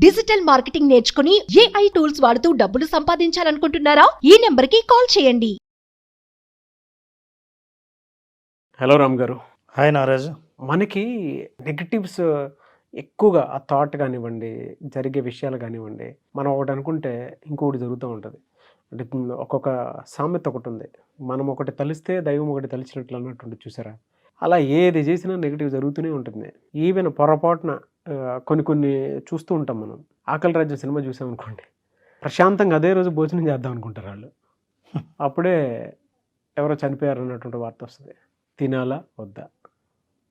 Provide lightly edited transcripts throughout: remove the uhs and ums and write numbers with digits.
Digital marketing నేర్చుకుని AI tools వాడుతూ డబ్బులు సంపాదించాలనుకుంటున్నారా? ఈ నెంబర్కి కాల్ చేయండి. హలో రామ్ గారు. హాయ్ నారాజు. మనకి నెగటివ్స్ ఎక్కువగా ఆ థాట్ కానివ్వండి, జరిగే విషయాలు కానివ్వండి, మనం ఒకటి అనుకుంటే ఇంకొకటి జరుగుతూ ఉంటుంది. అంటే ఒక్కొక్క సామెత ఒకటి ఉంది, మనం ఒకటి తలిస్తే దైవం ఒకటి తలిచినట్లు అన్నట్టు చూసారా? అలా ఏది చేసినా నెగిటివ్ జరుగుతూనే ఉంటుంది. ఈవెన్ పొరపాటున కొన్ని చూస్తూ ఉంటాం మనం. ఆకలి రాజ్యం సినిమా చూసామనుకోండి, ప్రశాంతంగా అదే రోజు భోజనం చేద్దాం అనుకుంటారు వాళ్ళు. అప్పుడే ఎవరో చనిపోయారు అన్నటువంటి వార్త వస్తుంది. తినాలా వద్దా?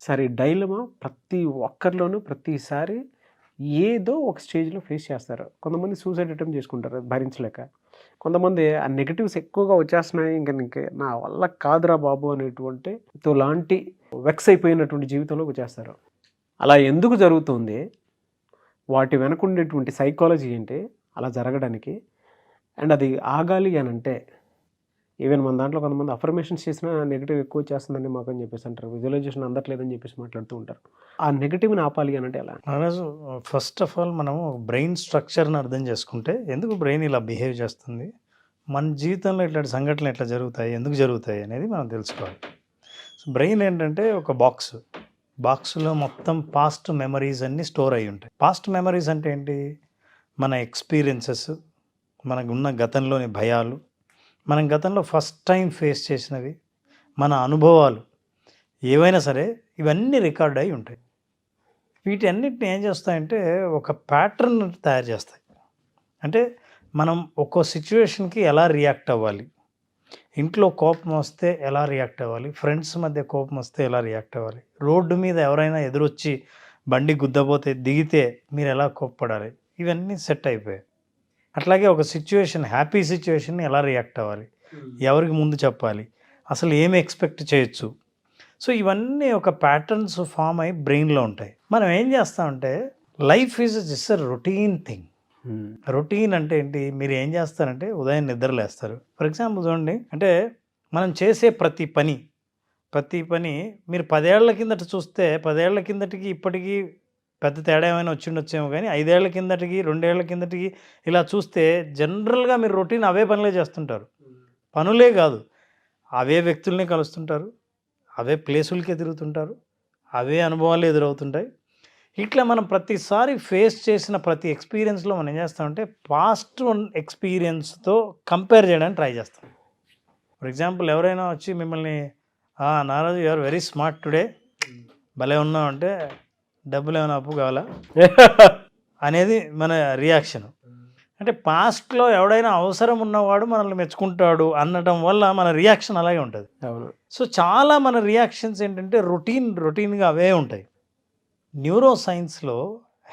సరే, డైలమా ప్రతి ఒక్కరిలోనూ ప్రతిసారి ఏదో ఒక స్టేజ్లో ఫేస్ చేస్తారు. కొంతమంది సూసైడ్ అటెంప్ట్ చేసుకుంటారు భరించలేక. కొంతమంది ఆ నెగటివ్స్ ఎక్కువగా వచ్చేస్తున్నాయి, ఇంక నా వల్ల కాదురా బాబు అనేటువంటి లాంటి వెక్స్ అయిపోయినటువంటి జీవితంలోకి వచ్చేస్తారు. అలా ఎందుకు జరుగుతుంది? వాటి వెనక ఉండేటువంటి సైకాలజీ ఏంటి అలా జరగడానికి? అండ్ అది ఆగాలి అని అంటే, ఈవెన్ మన దాంట్లో కొంతమంది అఫర్మేషన్స్ చేసినా నెగిటివ్ ఎక్కువ వచ్చేస్తుందని మాకు అని చెప్పేసి అంటారు. విజువలైజేషన్ అందట్లేదని చెప్పేసి మాట్లాడుతూ ఉంటారు. ఆ నెగిటివ్ని ఆపాలి అని అంటే ఎలా? నారాజు, ఫస్ట్ ఆఫ్ ఆల్ మనం బ్రెయిన్ స్ట్రక్చర్ని అర్థం చేసుకుంటే, ఎందుకు బ్రెయిన్ ఇలా బిహేవ్ చేస్తుంది, మన జీవితంలో ఇట్లాంటి సంఘటనలు ఎట్లా జరుగుతాయి, ఎందుకు జరుగుతాయి అనేది మనం తెలుసుకోవాలి. సో బ్రెయిన్ ఏంటంటే ఒక బాక్స్లో మొత్తం పాస్ట్ మెమరీస్ అన్నీ స్టోర్ అయి ఉంటాయి. పాస్ట్ మెమరీస్ అంటే ఏంటి? మన ఎక్స్పీరియన్సెస్, మనకున్న గతంలోని భయాలు, మనం గతంలో ఫస్ట్ టైం ఫేస్ చేసినవి, మన అనుభవాలు ఏవైనా సరే ఇవన్నీ రికార్డ్ అయి ఉంటాయి. వీటన్నిటిని ఏం చేస్తాయంటే ఒక ప్యాటర్న్ తయారు చేస్తాయి. అంటే మనం ఒక్కో సిచ్యువేషన్కి ఎలా రియాక్ట్ అవ్వాలి, ఇంట్లో కోపం వస్తే ఎలా రియాక్ట్ అవ్వాలి, ఫ్రెండ్స్ మధ్య కోపం వస్తే ఎలా రియాక్ట్ అవ్వాలి, రోడ్డు మీద ఎవరైనా ఎదురొచ్చి బండి గుద్దపోతే దిగితే మీరు ఎలా కోప్పడాలి, ఇవన్నీ సెట్ అయిపోయాయి. అట్లాగే ఒక సిచ్యువేషన్, హ్యాపీ సిచ్యువేషన్ని ఎలా రియాక్ట్ అవ్వాలి, ఎవరికి ముందు చెప్పాలి, అసలు ఏమి ఎక్స్పెక్ట్ చేయొచ్చు. సో ఇవన్నీ ఒక ప్యాటర్న్స్ ఫామ్ అయ్యి బ్రెయిన్లో ఉంటాయి. మనం ఏం చేస్తామంటే, life is just a routine thing. Routine అంటే ఏంటి? మీరు ఏం చేస్తారంటే ఉదయం నిద్రలేస్తారు. ఫర్ ఎగ్జాంపుల్ చూడండి, అంటే మనం చేసే ప్రతి పని మీరు 10 ఏళ్ల కిందట చూస్తే, 10 ఏళ్ల కిందటికి ఇప్పటికీ పెద్ద తేడా ఏమైనా వచ్చిండొచ్చేమో, కానీ 5 ఏళ్ల కిందటికి 2 ఏళ్ల కిందటికి ఇలా చూస్తే జనరల్గా మీరు రొటీన్ అవే పనులే చేస్తుంటారు. పనులే కాదు, అవే వ్యక్తుల్ని కలుస్తుంటారు, అవే ప్లేసులకే తిరుగుతుంటారు, అవే అనుభవాలు ఎదురవుతుంటాయి. ఇట్లా మనం ప్రతిసారి ఫేస్ చేసిన ప్రతి ఎక్స్పీరియన్స్లో మనం ఏం చేస్తామంటే పాస్ట్ ఎక్స్పీరియన్స్తో కంపేర్ చేయడానికి ట్రై చేస్తాం. ఫర్ ఎగ్జాంపుల్, ఎవరైనా వచ్చి మిమ్మల్ని Naraj you are very smart today, భలే ఉన్నావు అంటే, డబ్బులు ఏమైనా అప్పు కావాలా అనేది మన రియాక్షన్. అంటే పాస్ట్లో ఎవడైనా అవసరం ఉన్నవాడు మనల్ని మెచ్చుకుంటాడు అనడం వల్ల మన రియాక్షన్ అలాగే ఉంటుంది. సో చాలా మన రియాక్షన్స్ ఏంటంటే రొటీన్గా అవే ఉంటాయి. న్యూరో సైన్స్లో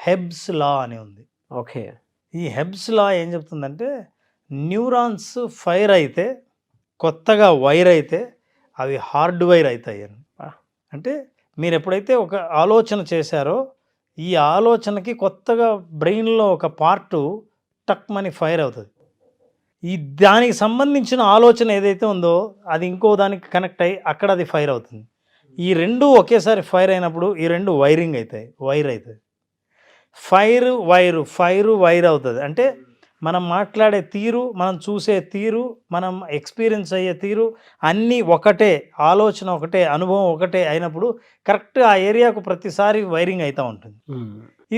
హెబ్స్ లా అని ఉంది. ఓకే, ఈ హెబ్స్ లా ఏం చెప్తుందంటే, న్యూరాన్స్ ఫైర్ అయితే, కొత్తగా వైర్ అయితే అవి హార్డ్ వైర్ అవుతాయి అని. అంటే మీరు ఎప్పుడైతే ఒక ఆలోచన చేశారో, ఈ ఆలోచనకి కొత్తగా బ్రెయిన్లో ఒక పార్టు టక్మని ఫైర్ అవుతుంది. దానికి సంబంధించిన ఆలోచన ఏదైతే ఉందో అది ఇంకో దానికి కనెక్ట్ అయ్యి అక్కడ అది ఫైర్ అవుతుంది. ఈ రెండు ఒకేసారి ఫైర్ అయినప్పుడు ఈ రెండు వైర్ అవుతుంది. ఫైర్ వైర్ అవుతుంది. అంటే మనం మాట్లాడే తీరు, మనం చూసే తీరు, మనం ఎక్స్పీరియన్స్ అయ్యే తీరు అన్నీ ఒకటే, ఆలోచన ఒకటే, అనుభవం ఒకటే అయినప్పుడు కరెక్ట్ ఆ ఏరియాకు ప్రతిసారి వైరింగ్ అవుతూ ఉంటుంది.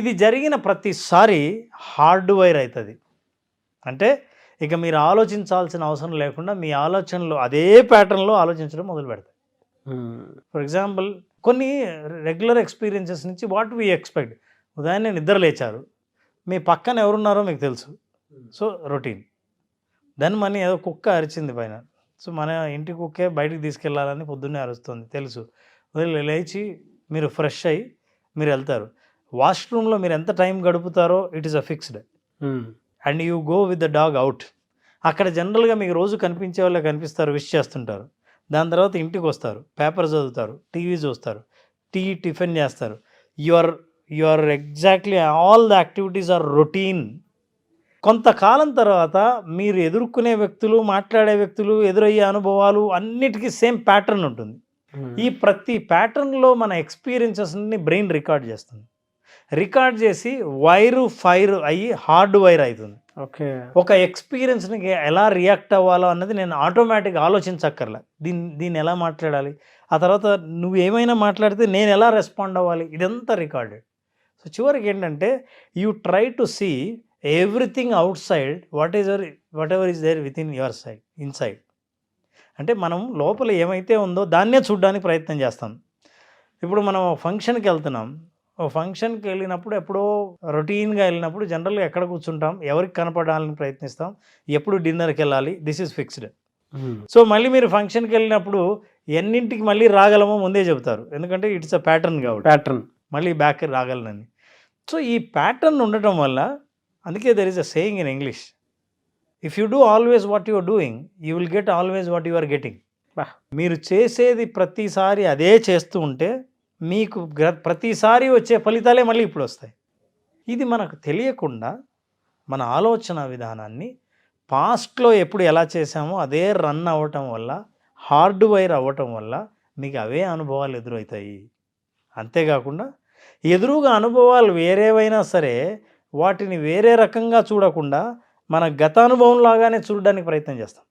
ఇది జరిగిన ప్రతిసారి హార్డ్ వైర్ అవుతుంది. అంటే ఇక మీరు ఆలోచించాల్సిన అవసరం లేకుండా మీ ఆలోచనలు అదే ప్యాటర్న్లో ఆలోచించడం మొదలు పెడతాయి. ఫర్ ఎగ్జాంపుల్, కొన్ని రెగ్యులర్ ఎక్స్పీరియన్సెస్ నుంచి వాట్ వీ ఎక్స్పెక్ట్. ఉదయాన్నే నిద్ర లేచారు, మీ పక్కన ఎవరున్నారో మీకు తెలుసు, సో రొటీన్. దెన్ మన ఏదో కుక్క అరిచింది పైన, సో మన ఇంటి కుక్కే బయటికి తీసుకెళ్ళాలని పొద్దున్నే అరుస్తుంది తెలుసు. లేచి మీరు ఫ్రెష్ అయ్యి మీరు వెళ్తారు. వాష్రూమ్లో మీరు ఎంత టైం గడుపుతారో it is a fixed. And you go with the dog out. అక్కడ జనరల్గా మీకు రోజు కనిపించే వాళ్ళే కనిపిస్తారు, విష్ చేస్తుంటారు. దాని తర్వాత ఇంటికి వస్తారు, పేపర్ చదువుతారు, టీవీ చూస్తారు, టిఫిన్ చేస్తారు. You are exactly all the activities are routine. కొంతకాలం తర్వాత మీరు ఎదుర్కొనే వ్యక్తులు, మాట్లాడే వ్యక్తులు, ఎదురయ్యే అనుభవాలు అన్నిటికీ సేమ్ ప్యాటర్న్ ఉంటుంది. ఈ ప్రతి ప్యాటర్న్లో మన ఎక్స్పీరియన్సెస్ని బ్రెయిన్ రికార్డ్ చేస్తుంది. రికార్డ్ చేసి ఫైర్ అయ్యి హార్డ్ వైర్ అవుతుంది. ఓకే. ఒక ఎక్స్పీరియన్స్ని ఎలా రియాక్ట్ అవ్వాలో అన్నది నేను ఆటోమేటిక్గా ఆలోచించక్కర్లే. దీన్ని ఎలా మాట్లాడాలి, ఆ తర్వాత నువ్వు ఏమైనా మాట్లాడితే నేను ఎలా రెస్పాండ్ అవ్వాలి, ఇదంతా రికార్డెడ్. సో చివరికి ఏంటంటే you try to see everything outside whatever is there within your side inside. అంటే మనం లోపల ఏమైతే ఉందో దాన్నే చూడడానికి ప్రయత్నం చేస్తాం. ఇప్పుడు మనం ఫంక్షన్కి వెళ్తున్నాం, ఓ ఫంక్షన్కి వెళ్ళినప్పుడు ఎప్పుడో రొటీన్గా వెళ్ళినప్పుడు జనరల్గా ఎక్కడ కూర్చుంటాం, ఎవరికి కనపడాలని ప్రయత్నిస్తాం, ఎప్పుడు డిన్నర్కి వెళ్ళాలి, దిస్ ఈజ్ ఫిక్స్డ్. సో మళ్ళీ మీరు ఫంక్షన్కి వెళ్ళినప్పుడు ఎన్నింటికి మళ్ళీ రాగలమో ముందే చెబుతారు, ఎందుకంటే ఇట్స్ అ ప్యాటర్న్ కాబట్టి, ప్యాటర్న్ మళ్ళీ బ్యాక్ రాగలనని. సో ఈ ప్యాటర్న్ ఉండటం వల్ల, అందుకే there is a saying in English, if you do always what you are doing you will get always what you are getting. మీరు చేసేది ప్రతిసారి అదే చేస్తూ ఉంటే మీకు ప్రతిసారి వచ్చే ఫలితాలే మళ్ళీ ఇప్పుడు వస్తాయి. ఇది మనకు తెలియకుండా మన ఆలోచన విధానాన్ని పాస్ట్లో ఎప్పుడు ఎలా చేసామో అదే రన్ అవ్వటం వల్ల, హార్డ్ వైర్ అవ్వటం వల్ల మీకు అవే అనుభవాలు ఎదురవుతాయి. అంతేకాకుండా ఎదురుగా అనుభవాలు వేరేవైనా సరే వాటిని వేరే రకంగా చూడకుండా మన గత అనుభవం లాగానే చూడడానికి ప్రయత్నం చేస్తాం.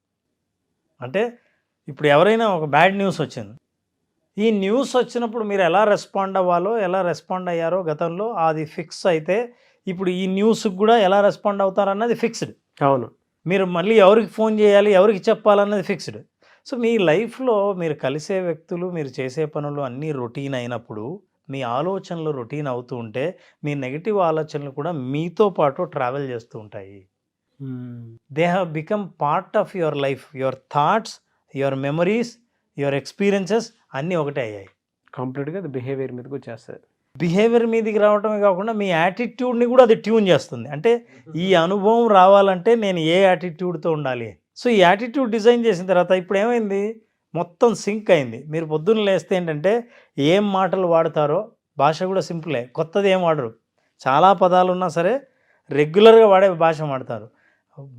అంటే ఇప్పుడు ఎవరైనా ఒక బ్యాడ్ న్యూస్ వచ్చింది, ఈ న్యూస్ వచ్చినప్పుడు మీరు ఎలా రెస్పాండ్ అవ్వాలో, ఎలా రెస్పాండ్ అయ్యారో గతంలో అది ఫిక్స్ అయితే, ఇప్పుడు ఈ న్యూస్కి కూడా ఎలా రెస్పాండ్ అవుతారన్నది ఫిక్స్డ్. అవును. మీరు మళ్ళీ ఎవరికి ఫోన్ చేయాలి, ఎవరికి చెప్పాలన్నది ఫిక్స్డ్. సో మీ లైఫ్లో మీరు కలిసే వ్యక్తులు, మీరు చేసే పనులు అన్నీ రొటీన్ అయినప్పుడు, మీ ఆలోచనలు రొటీన్ అవుతూ ఉంటే మీ నెగిటివ్ ఆలోచనలు కూడా మీతో పాటు ట్రావెల్ చేస్తూ ఉంటాయి. They have become part of your life. Your thoughts, your memories, your experiences అన్నీ ఒకటే అయ్యాయి. కంప్లీట్గా అది బిహేవియర్ మీదకి వచ్చేస్తుంది. బిహేవియర్ మీదకి రావటమే కాకుండా మీ యాటిట్యూడ్ని కూడా అది ట్యూన్ చేస్తుంది. అంటే ఈ అనుభవం రావాలంటే నేను ఏ యాటిట్యూడ్తో ఉండాలి. సో ఈ యాటిట్యూడ్ డిజైన్ చేసిన తర్వాత ఇప్పుడు ఏమైంది, మొత్తం సింక్ అయింది. మీరు పొద్దున్న లేస్తే ఏంటంటే ఏం మాటలు వాడతారో, భాష కూడా సింపులే, కొత్తది ఏం వాడరు. చాలా పదాలు ఉన్నా సరే రెగ్యులర్గా వాడే భాష వాడతారు.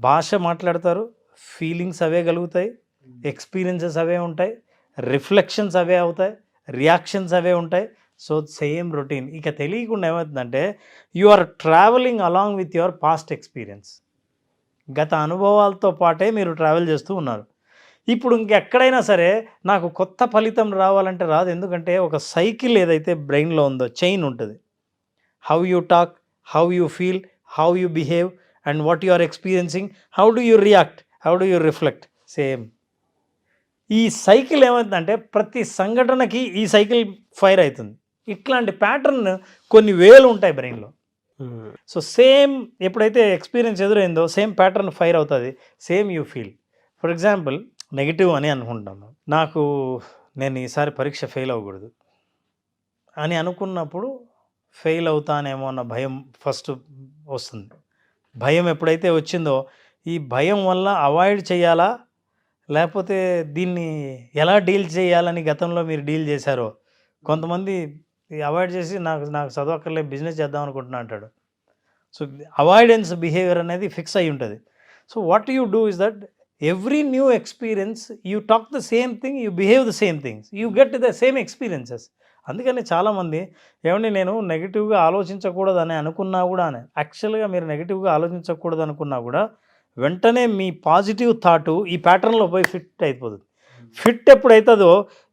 భాష మాట్లాడతారు, ఫీలింగ్స్ అవే కలుగుతాయి, ఎక్స్పీరియన్సెస్ అవే ఉంటాయి, రిఫ్లెక్షన్స్ అవే అవుతాయి, రియాక్షన్స్ అవే ఉంటాయి. So same routine. ఇక తెలియకుండా ఏమవుతుందంటే you are travelling along with your past experience. గత అనుభవాలతో పాటే మీరు ట్రావెల్ చేస్తూ ఉన్నారు. ఇప్పుడు ఇంకెక్కడైనా సరే నాకు కొత్త ఫలితం రావాలంటే రాదు. ఎందుకంటే ఒక సైకిల్ ఏదైతే బ్రెయిన్లో ఉందో, చైన్ ఉంటుంది. How you talk, how you feel, how you behave and what you are experiencing, how do you react, how do you reflect. Same ఈ సైకిల్ ఏమవుతుందంటే ప్రతి సంఘటనకి ఈ సైకిల్ ఫైర్ అవుతుంది. ఇట్లాంటి ప్యాటర్న్ కొన్ని వేలు ఉంటాయి బ్రెయిన్లో. సో సేమ్ ఎప్పుడైతే ఎక్స్పీరియన్స్ ఎదురైందో సేమ్ ప్యాటర్న్ ఫైర్ అవుతుంది, same you feel. For example negative అని అనుకుంటాను, నేను ఈసారి పరీక్ష ఫెయిల్ అవ్వకూడదు అని అనుకున్నప్పుడు ఫెయిల్ అవుతానేమో అన్న భయం ఫస్ట్ వస్తుంది. భయం ఎప్పుడైతే వచ్చిందో ఈ భయం వల్ల అవాయిడ్ చేయాలా, లేకపోతే దీన్ని ఎలా డీల్ చేయాలని గతంలో మీరు డీల్ చేశారో. కొంతమంది అవాయిడ్ చేసి నాకు చదవక్కర్లే, బిజినెస్ చేద్దాం అనుకుంటున్నా అంటాడు. సో అవాయిడెన్స్ బిహేవియర్ అనేది ఫిక్స్ అయి ఉంటుంది. So what you do is that every new experience you talk the same thing, you behave the same things, you get the same experiences. అందుకని చాలామంది ఏమండి నేను నెగిటివ్గా ఆలోచించకూడదు అని అనుకున్నా కూడా, యాక్చువల్గా మీరు నెగిటివ్గా ఆలోచించకూడదు అనుకున్నా కూడా వెంటనే మీ పాజిటివ్ థాటు ఈ ప్యాటర్న్లో పోయి ఫిట్ అయిపోతుంది. ఫిట్ ఎప్పుడైతుందో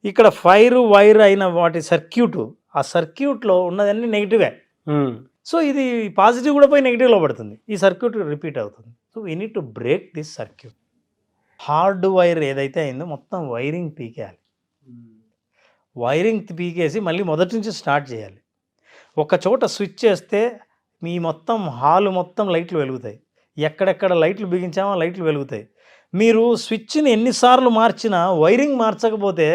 ఇక్కడ ఫైర్ వైర్ అయిన వాటి సర్క్యూటు, ఆ సర్క్యూట్లో ఉన్నదన్నీ నెగిటివే. సో ఇది పాజిటివ్ కూడా పోయి నెగిటివ్లో పడుతుంది, ఈ సర్క్యూట్ రిపీట్ అవుతుంది. So we need to break this circuit. Hard wire ఏదైతే అయిందో మొత్తం వైరింగ్ పీకేయాలి. వైరింగ్ పీకేసి మళ్ళీ మొదటి నుంచి స్టార్ట్ చేయాలి. ఒక చోట స్విచ్ చేస్తే మీ మొత్తం హాలు మొత్తం లైట్లు వెలుగుతాయి. ఎక్కడెక్కడ లైట్లు బిగించామో లైట్లు వెలుగుతాయి. మీరు స్విచ్ని ఎన్నిసార్లు మార్చినా వైరింగ్ మార్చకపోతే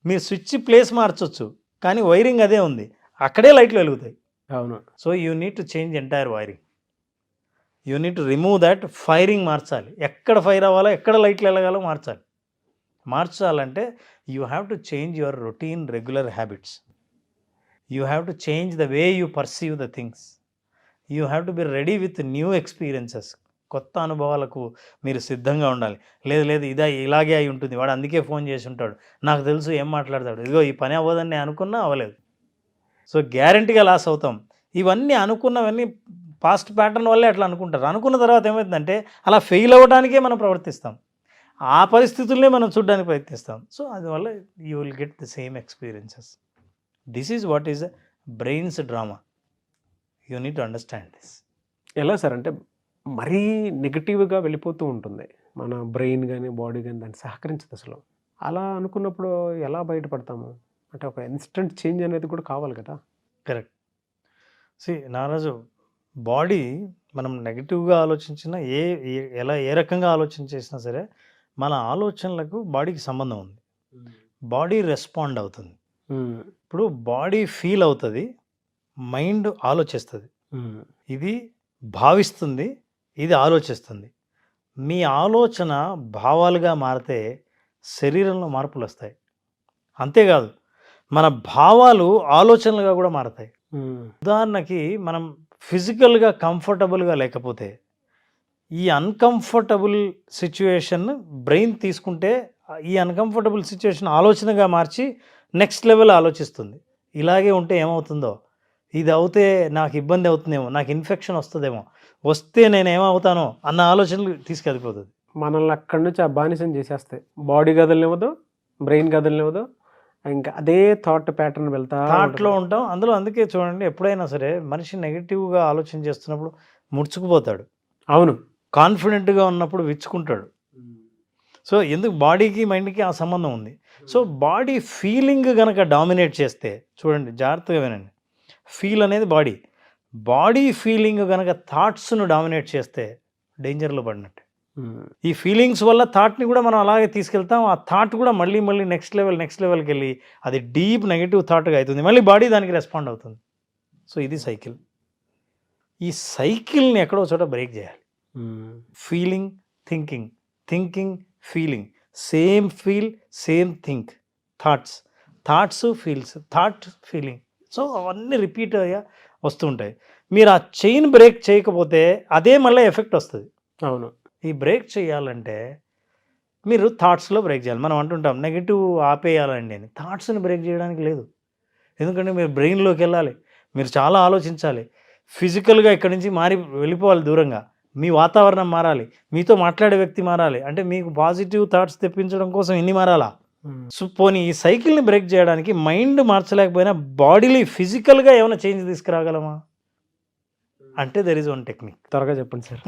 మీరు స్విచ్ ప్లేస్ మార్చవచ్చు, కానీ వైరింగ్ అదే ఉంది, అక్కడే లైట్లు వెలుగుతాయి. అవును. So you need to change entire wiring. You need to remove that. Firing మార్చాలి, ఎక్కడ ఫైర్ అవ్వాలో, ఎక్కడ లైట్లు వెలగాలో మార్చాలి. మార్చాలంటే you have to change your routine regular habits. You have to change the way you perceive the things. You have to be ready with new experiences. కొత్త అనుభవాలకు మీరు సిద్ధంగా ఉండాలి. లేదు ఇలాగే అయి ఉంటుంది, వాడు అందుకే ఫోన్ చేసి ఉంటాడు, నాకు తెలుసు ఏం మాట్లాడతాడు, ఇదిగో ఈ పని అవ్వదని నేను అనుకున్నా అవ్వలేదు. సో గ్యారంటీగా లాస్ అవుతాం. ఇవన్నీ అనుకున్నవన్నీ పాస్ట్ ప్యాటర్న్ వల్లే అట్లా అనుకుంటారు. అనుకున్న తర్వాత ఏమవుతుందంటే అలా ఫెయిల్ అవ్వడానికే మనం ప్రవర్తిస్తాం, ఆ పరిస్థితుల్నే మనం చూడడానికి ప్రయత్నిస్తాం. సో అందువల్ల you will get the same experiences. This is what is brains drama. You need to understand this. ఎలా సార్ అంటే మరీ నెగిటివ్గా వెళ్ళిపోతూ ఉంటుంది మన బ్రెయిన్ కానీ బాడీ కానీ, దాన్ని సహకరించదు అసలు. అలా అనుకున్నప్పుడు ఎలా బయటపడతాము? అంటే ఒక ఇన్స్టెంట్ చేంజ్ అనేది కూడా కావాలి కదా. కరెక్ట్. నారాజు, బాడీ మనం నెగిటివ్గా ఆలోచించినా ఏ రకంగా ఆలోచన చేసినా సరే మన ఆలోచనలకు బాడీకి సంబంధం ఉంది. బాడీ రెస్పాండ్ అవుతుంది. ఇప్పుడు బాడీ ఫీల్ అవుతుంది, మైండ్ ఆలోచిస్తుంది. ఇది భావిస్తుంది, ఇది ఆలోచిస్తుంది. మీ ఆలోచన భావాలుగా మారితే శరీరంలో మార్పులు వస్తాయి. అంతేకాదు మన భావాలు ఆలోచనలుగా కూడా మారతాయి. ఉదాహరణకి మనం ఫిజికల్గా కంఫర్టబుల్గా లేకపోతే ఈ అన్కంఫర్టబుల్ సిచ్యువేషన్ బ్రెయిన్ తీసుకుంటే ఈ అన్కంఫర్టబుల్ సిచ్యువేషన్ ఆలోచనగా మార్చి నెక్స్ట్ లెవెల్ ఆలోచిస్తుంది. ఇలాగే ఉంటే ఏమవుతుందో, ఇది అవుతే నాకు ఇబ్బంది అవుతుందేమో, నాకు ఇన్ఫెక్షన్ వస్తుందేమో, వస్తే నేను ఏమవుతానో అన్న ఆలోచనలు తీసుకెళ్ళిపోతుంది. మనల్ని అక్కడి నుంచి ఆ బానిసం చేసేస్తాయి. బాడీ కదలనివ్వదు, బ్రెయిన్ కదలనివ్వదు, ఇంకా అదే థాట్ ప్యాటర్న్ థాట్లో ఉంటాం. అందుకే చూడండి, ఎప్పుడైనా సరే మనిషి నెగిటివ్గా ఆలోచన చేస్తున్నప్పుడు ముడుచుకుపోతాడు. అవును. కాన్ఫిడెంట్గా ఉన్నప్పుడు విచ్చుకుంటాడు. సో ఎందుకు బాడీకి మైండ్కి ఆ సంబంధం ఉంది. సో బాడీ ఫీలింగ్ కనుక డామినేట్ చేస్తే, చూడండి జాగ్రత్తగా వినండి, ఫీల్ అనేది బాడీ ఫీలింగ్ కనుక థాట్స్ను డామినేట్ చేస్తే డేంజర్లో పడినట్టే. ఈ ఫీలింగ్స్ వల్ల థాట్ని కూడా మనం అలాగే తీసుకెళ్తాం. ఆ థాట్ కూడా మళ్ళీ నెక్స్ట్ లెవెల్కి వెళ్ళి అది డీప్ నెగిటివ్ థాట్గా అవుతుంది. మళ్ళీ బాడీ దానికి రెస్పాండ్ అవుతుంది. సో ఇది సైకిల్. ఈ సైకిల్ని ఎక్కడో చోట బ్రేక్ చేయాలి. Feeling, thinking, feeling, same feel, same think, thoughts feels, thought feeling. So అవన్నీ రిపీట్ అయ్యా వస్తుంటాయి. మీరు ఆ చైన్ బ్రేక్ చేయకపోతే అదే మళ్ళీ ఎఫెక్ట్ వస్తుంది. అవును. ఈ బ్రేక్ చేయాలంటే మీరు థాట్స్లో బ్రేక్ చేయాలి. మనం అంటుంటాం నెగిటివ్ ఆపేయాలండి అని. థాట్స్ని బ్రేక్ చేయడానికి లేదు. ఎందుకంటే మీరు బ్రెయిన్లోకి వెళ్ళాలి, మీరు చాలా ఆలోచించాలి, ఫిజికల్గా ఇక్కడి నుంచి వెళ్ళిపోవాలి దూరంగా, మీ వాతావరణం మారాలి, మీతో మాట్లాడే వ్యక్తి మారాలి. అంటే మీకు పాజిటివ్ థాట్స్ తెప్పించడం కోసం ఎన్ని మారాలా? సో పోనీ ఈ సైకిల్ని బ్రేక్ చేయడానికి మైండ్ మార్చలేకపోయినా బాడీలో ఫిజికల్గా ఏమైనా చేంజ్ తీసుకురాగలమా అంటే దెర్ ఈజ్ వన్ టెక్నిక్. త్వరగా చెప్పండి సార్.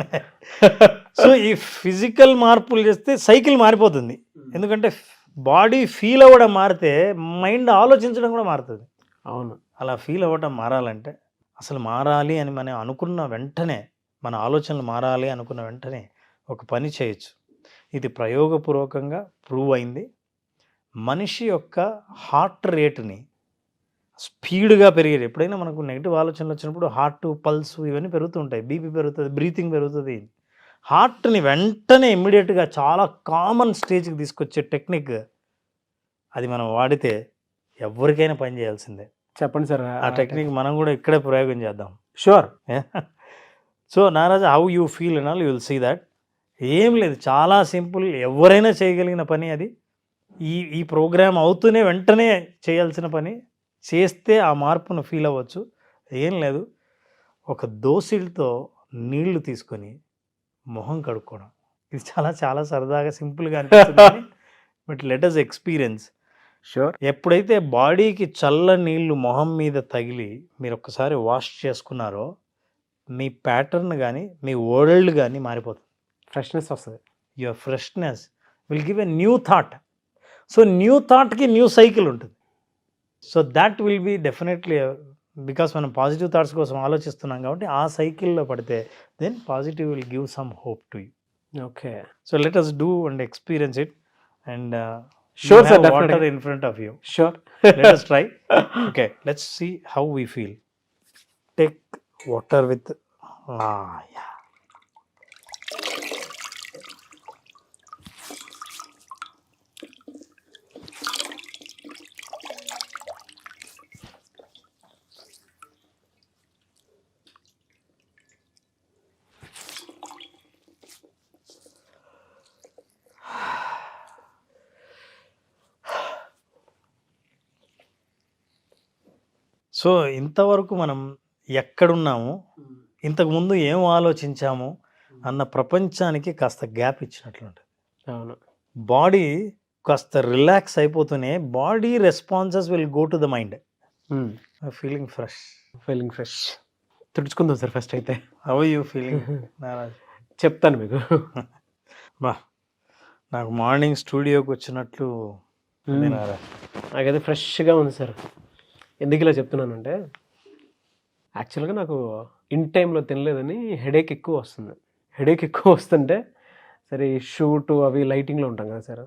సో ఈ ఫిజికల్ మార్పులు చేస్తే సైకిల్ మారిపోతుంది. ఎందుకంటే బాడీ ఫీల్ అవ్వడం మారితే మైండ్ ఆలోచించడం కూడా మారుతుంది. అవును. అలా ఫీల్ అవ్వడం మారాలంటే అసలు మారాలి అని మనం అనుకున్న వెంటనే, మన ఆలోచనలు మారాలి అనుకున్న వెంటనే ఒక పని చేయొచ్చు. ఇది ప్రయోగపూర్వకంగా ప్రూవ్ అయింది. మనిషి యొక్క హార్ట్ రేటుని స్పీడ్గా పెరిగేది. ఎప్పుడైనా మనకు నెగిటివ్ ఆలోచనలు వచ్చినప్పుడు హార్ట్ పల్స్ ఇవన్నీ పెరుగుతుంటాయి, బీపీ పెరుగుతుంది, బ్రీతింగ్ పెరుగుతుంది. హార్ట్ని వెంటనే ఇమ్మీడియట్గా చాలా కామన్ స్టేజ్కి తీసుకొచ్చే టెక్నిక్ అది మనం వాడితే ఎవరికైనా పని చేయాల్సిందే. చెప్పండి సార్. ఆ టెక్నిక్ మనం కూడా ఇక్కడే ప్రయోగం చేద్దాం. Sure. So Naraj, how you feel and all you will see that. ఏం లేదు, చాలా సింపుల్, ఎవరైనా చేయగలిగిన పని అది. ఈ ప్రోగ్రామ్ అవుతూనే వెంటనే చేయాల్సిన పని. చేస్తే ఆ మార్పును ఫీల్ అవ్వచ్చు. ఏం లేదు, ఒక దోసిలతో నీళ్లు తీసుకొని మొహం కడుక్కోవడం. ఇది చాలా చాలా సరదాగా సింపుల్గా అనిపిస్తుంది, but let us experience. Sure. ఎప్పుడైతే బాడీకి చల్ల నీళ్లు మొహం మీద తగిలి మీరు ఒక్కసారి వాష్ చేసుకున్నారో మీ ప్యాటర్న్ కానీ మీ వరల్డ్ కానీ మారిపోతుంది. ఫ్రెష్నెస్ వస్తుంది. Your freshness will give a new thought. So new థాట్కి న్యూ సైకిల్ ఉంటుంది. So that will be definitely, because మనం పాజిటివ్ థాట్స్ కోసం ఆలోచిస్తున్నాం కాబట్టి ఆ సైకిల్లో పడితే then positive will give some hope to you. Okay. So let us do and experience it, and Sure, you sir, have water definitely. in front of you. Sure. Let us try. Okay, let's see how we feel. Take water with yeah. So ఇంతవరకు మనం ఎక్కడున్నాము, ఇంతకుముందు ఏం ఆలోచించాము అన్న ప్రపంచానికి కాస్త gap ఇచ్చినట్లుంటుంది. అవును. Body కాస్త relax అయిపోతూనే body responses will go to the mind. Feeling fresh. Feeling fresh. తుడుచుకుందాం సార్ ఫస్ట్ అయితే. How you feeling Naraj? చెప్తాను మీకు. బా, నాకు మార్నింగ్ స్టూడియోకి వచ్చినట్లు ఉంది నారాజ్. నాకైతే ఫ్రెష్గా ఉంది సార్. ఎందుకు ఇలా చెప్తున్నానంటే యాక్చువల్గా నాకు ఇన్ టైంలో తినలేదని హెడేక్ ఎక్కువ వస్తుంది. హెడేక్ ఎక్కువ వస్తుంటే సరే షూట్ అవి లైటింగ్లో ఉంటాం కదా సార్,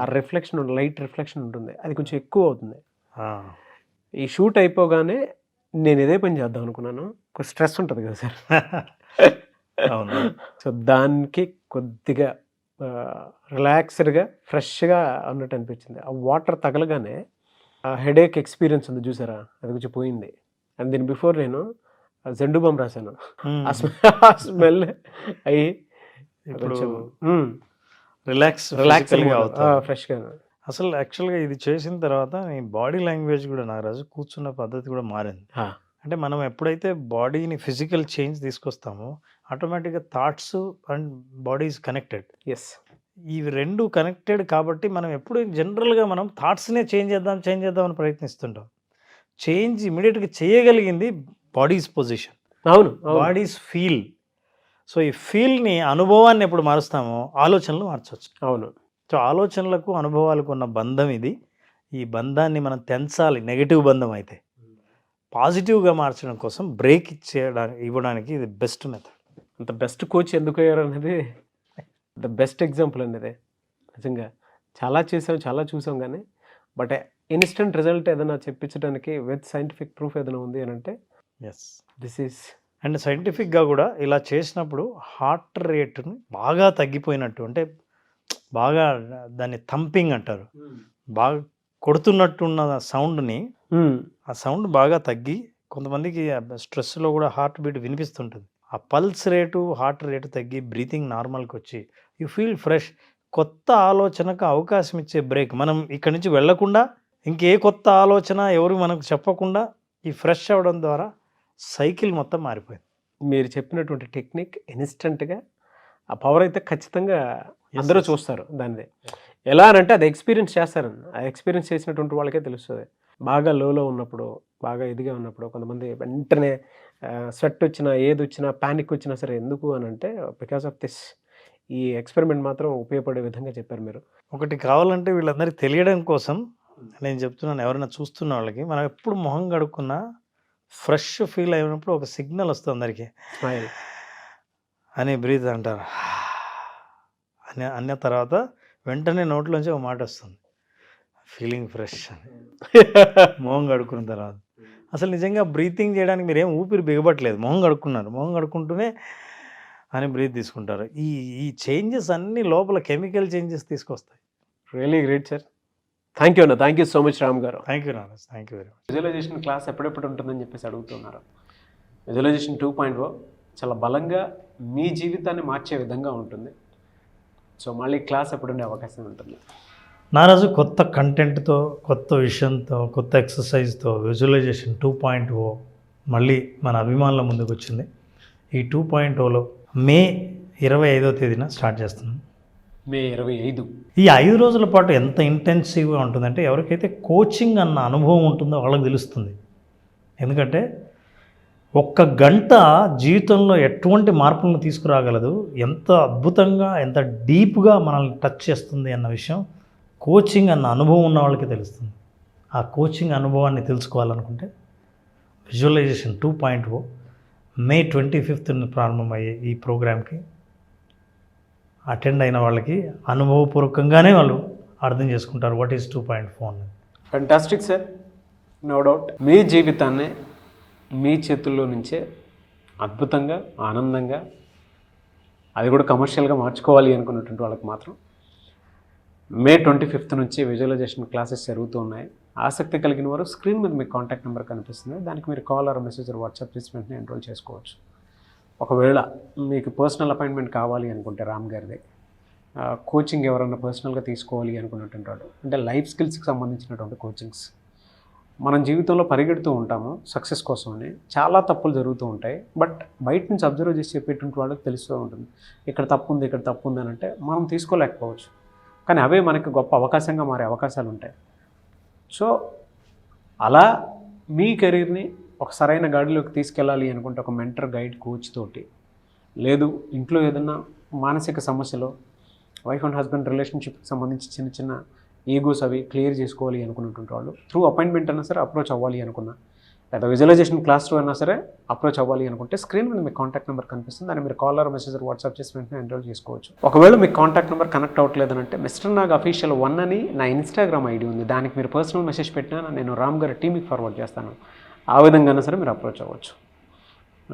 ఆ రిఫ్లెక్షన్ లైట్ రిఫ్లెక్షన్ ఉంటుంది, అది కొంచెం ఎక్కువ అవుతుంది. ఈ షూట్ అయిపోగానే నేను ఇదే పని చేద్దాం అనుకున్నాను. కొంచెం స్ట్రెస్ ఉంటుంది కదా సార్. అవును. సో దానికి కొద్దిగా రిలాక్స్డ్గా ఫ్రెష్గా అన్నట్టు అనిపించింది. ఆ వాటర్ తగలగానే ఆ హెడేక్ ఎక్స్పీరియన్స్ ఉంది చూసారా, అది కొంచెం పోయింది. అండ్ దీని బిఫోర్ నేను జెండు బామ్ రాశాను, ఆ స్మెల్ అయ్యి కొంచెం రిలాక్స్ ఫ్రెష్గా. అసలు యాక్చువల్గా ఇది చేసిన తర్వాత నీ బాడీ లాంగ్వేజ్ కూడా నారాజు కూర్చున్న పద్ధతి కూడా మారింది. అంటే మనం ఎప్పుడైతే బాడీని ఫిజికల్ చేంజ్ తీసుకొస్తామో ఆటోమేటిక్గా thoughts and body is connected. Yes, ఇవి రెండు కనెక్టెడ్ కాబట్టి మనం ఎప్పుడు జనరల్గా మనం థాట్స్నే చేంజ్ చేద్దాం అని ప్రయత్నిస్తుంటాం. చేంజ్ ఇమీడియట్గా చేయగలిగింది బాడీస్ పొజిషన్, అవును, బాడీస్ ఫీల్. సో ఈ ఫీల్ని అనుభవాన్ని ఎప్పుడు మారుస్తామో ఆలోచనలు మార్చవచ్చు. అవును. సో ఆలోచనలకు అనుభవాలకు ఉన్న బంధం ఇది. ఈ బంధాన్ని మనం తెంచాలి. నెగిటివ్ బంధం అయితే పాజిటివ్గా మార్చడం కోసం బ్రేక్ ఇవ్వడానికి ఇది బెస్ట్ మెథడ్. అంత బెస్ట్ కోచ్ ఎందుకు అయ్యారు అనేది ద బెస్ట్ ఎగ్జాంపుల్ అనేది. నిజంగా చాలా చేసాం, చాలా చూసాం, కానీ బట్ ఇన్స్టెంట్ రిజల్ట్ ఏదైనా చెప్పించడానికి విత్ సైంటిఫిక్ ప్రూఫ్ ఏదైనా ఉంది అని అంటే ఎస్, దిస్ ఈస్. అండ్ సైంటిఫిక్గా కూడా ఇలా చేసినప్పుడు హార్ట్ రేటుని బాగా తగ్గిపోయినట్టు, అంటే బాగా దాన్ని థంపింగ్ అంటారు, బాగా కొడుతున్నట్టున్న సౌండ్ని, ఆ సౌండ్ బాగా తగ్గి కొంతమందికి స్ట్రెస్లో కూడా హార్ట్ బీట్ వినిపిస్తుంటుంది. ఆ పల్స్ రేటు హార్ట్ రేటు తగ్గి బ్రీతింగ్ నార్మల్కి వచ్చి యూ ఫీల్ ఫ్రెష్. కొత్త ఆలోచనకు అవకాశం ఇచ్చే బ్రేక్. మనం ఇక్కడి నుంచి వెళ్లకుండా ఇంకే కొత్త ఆలోచన ఎవరు మనకు చెప్పకుండా ఈ ఫ్రెష్ అవ్వడం ద్వారా సైకిల్ మొత్తం మారిపోయింది. మీరు చెప్పినటువంటి టెక్నిక్ ఇన్స్టెంట్గా ఆ పవర్ అయితే ఖచ్చితంగా అందరూ చూస్తారు. దాన్ని ఎలా అని అంటే అది ఎక్స్పీరియన్స్ చేస్తారని, ఆ ఎక్స్పీరియన్స్ చేసినటువంటి వాళ్ళకే తెలుస్తుంది. బాగా లోలో ఉన్నప్పుడు, బాగా ఇదిగా ఉన్నప్పుడు కొంతమంది వెంటనే స్వెట్ వచ్చినా ఏది వచ్చినా ప్యానిక్ వచ్చినా సరే, ఎందుకు అని అంటే బికాస్ ఆఫ్ దిస్. ఈ ఎక్స్పెరిమెంట్ మాత్రం ఉపయోగపడే విధంగా చెప్పారు మీరు. ఒకటి కావాలంటే వీళ్ళందరికీ తెలియడం కోసం నేను చెప్తున్నాను, ఎవరైనా చూస్తున్న వాళ్ళకి, మనం ఎప్పుడు మొహం కడుక్కున్నా ఫ్రెష్ ఫీల్ అయినప్పుడు ఒక సిగ్నల్ వస్తుంది అందరికీ. స్మైల్ అని బ్రీత్ అంటారు అన్న తర్వాత వెంటనే నోట్లోంచి ఒక మాట వస్తుంది, ఫీలింగ్ ఫ్రెష్ అని. మొహం కడుక్కున్న తర్వాత అసలు నిజంగా బ్రీతింగ్ చేయడానికి మీరేం ఊపిరి బిగబట్టలేదు, మొహం కడుక్కున్నారు, మొహం కడుక్కుంటూనే అని బ్రీత్ తీసుకుంటారు. ఈ చేంజెస్ అన్నీ లోపల కెమికల్ చేంజెస్ తీసుకొస్తాయి. Really great sir. Thank you అన్న. Thank you so much Ram garu. Thank you Naraj. Thank you very much. Visualization class ఎప్పుడెప్పుడు ఉంటుందని చెప్పేసి అడుగుతున్నారు. విజువలైజేషన్ 2.0 చాలా బలంగా మీ జీవితాన్ని మార్చే విధంగా ఉంటుంది. సో మళ్ళీ క్లాస్ ఎప్పుడు ఉండే అవకాశం ఉంటుంది? నారాజు కొత్త కంటెంట్తో, కొత్త విషయంతో, కొత్త ఎక్సర్సైజ్తో విజువలైజేషన్ 2.0 మళ్ళీ మన అభిమానుల ముందుకు వచ్చింది. ఈ 2.0లో మే 25వ తేదీన స్టార్ట్ చేస్తున్నాం. మే 25. ఈ 5 రోజుల పాటు ఎంత ఇంటెన్సివ్గా ఉంటుందంటే ఎవరికైతే కోచింగ్ అన్న అనుభవం ఉంటుందో వాళ్ళకి తెలుస్తుంది. ఎందుకంటే 1 గంట జీవితంలో ఎటువంటి మార్పులను తీసుకురాగలదు, ఎంత అద్భుతంగా, ఎంత డీప్గా మనల్ని టచ్ చేస్తుంది అన్న విషయం కోచింగ్ అన్న అనుభవం ఉన్న వాళ్ళకి తెలుస్తుంది. ఆ కోచింగ్ అనుభవాన్ని తెలుసుకోవాలనుకుంటే విజువలైజేషన్ 2.0 మే 25న ప్రారంభమయ్యే ఈ ప్రోగ్రామ్కి అటెండ్ అయిన వాళ్ళకి అనుభవపూర్వకంగానే వాళ్ళు అర్థం చేసుకుంటారు వాట్ ఈస్ 2.0 అని. Fantastic sir, no doubt. మీ జీవితాన్ని మీ చేతుల్లో నుంచే అద్భుతంగా, ఆనందంగా, అది కూడా కమర్షియల్గా మార్చుకోవాలి అనుకున్నటువంటి వాళ్ళకి మాత్రం మే 25th నుంచి విజువలైజేషన్ క్లాసెస్ జరుగుతూ ఉన్నాయి. ఆసక్తి కలిగిన వారు స్క్రీన్ మీద మీకు కాంటాక్ట్ నెంబర్ కనిపిస్తుంది, దానికి మీరు కాల్ ఆర్ మెసేజ్ వాట్సాప్ చేసి వెంటనే ఎన్రోల్ చేసుకోవచ్చు. ఒకవేళ మీకు పర్సనల్ అపాయింట్మెంట్ కావాలి అనుకుంటే రామ్ గారిది, కోచింగ్ ఎవరన్నా పర్సనల్గా తీసుకోవాలి అనుకున్నటువంటి వాడు, అంటే లైఫ్ స్కిల్స్కి సంబంధించినటువంటి కోచింగ్స్, మనం జీవితంలో పరిగెడుతూ ఉంటాము సక్సెస్ కోసమని, చాలా తప్పులు జరుగుతూ ఉంటాయి. బట్ బయట నుంచి అబ్జర్వ్ చేసి చెప్పేటువంటి వాళ్ళకి తెలుస్తూ ఉంటుంది, ఇక్కడ తప్పు ఉంది, ఇక్కడ తప్పు ఉంది అని. అంటే మనం తీసుకోలేకపోవచ్చు, కానీ అవే మనకి గొప్ప అవకాశంగా మారే అవకాశాలు ఉంటాయి. సో అలా మీ కెరీర్ని ఒక సరైన గాడిలోకి తీసుకెళ్ళాలి అనుకుంటే ఒక మెంటర్, గైడ్, కోచ్ తోటి, లేదు ఇంట్లో ఏదన్నా మానసిక సమస్యలు, వైఫ్ అండ్ హస్బెండ్ రిలేషన్షిప్కి సంబంధించి చిన్న చిన్న ఈగోస్ అవి క్లియర్ చేసుకోవాలి అనుకున్నటువంటి వాళ్ళు త్రూ అపాయింట్మెంట్ అయినా సరే అప్రోచ్ అవ్వాలి అనుకున్నా, లేదా విజువలైజేషన్ క్లాస్ త్రూ అయినా సరే అప్రోచ్ అవ్వాలి అనుకుంటే స్క్రీన్ మీద మీకు కాంటాక్ట్ నెంబర్ కనిపిస్తుంది, దాన్ని మీరు కాల్ ఆర్ మెసేజ్ వాట్సాప్ చేసి వెంటనే ఎన్రోల్ చేసుకోవచ్చు. ఒకవేళ మీకు కాంటాక్ట్ నెంబర్ కనెక్ట్ అవ్వట్లేదంటే మిస్టర్ నాగ్ అఫీషియల్ 1 అని నా ఇన్స్టాగ్రామ్ ఐడి ఉంది, దానికి మీరు పర్సనల్ మెసేజ్ పెట్టినా నేను రామ్ గారి టీమ్కి ఫార్వర్డ్ చేస్తాను. ఆ విధంగా సరే మీరు అప్రోచ్ అవ్వచ్చు.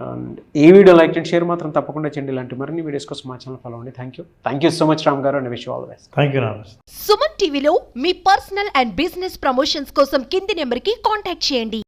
అండ్ ఈ వీడియో లైక్ చేయండి, షేర్ మాత్రం తప్పకుండా చేయండి. ఇలాంటి మరిన్ని వీడియోస్ కోసం మా ఛానల్ ఫాలో అవ్వండి. Thank you so much Ram garu, and wish you all the best. Thank you Nagesh. Suman టీవీలో మీ పర్సనల్ అండ్ బిజినెస్ ప్రమోషన్స్ కోసం కింది నెంబర్కి కాంటాక్ట్ చేయండి.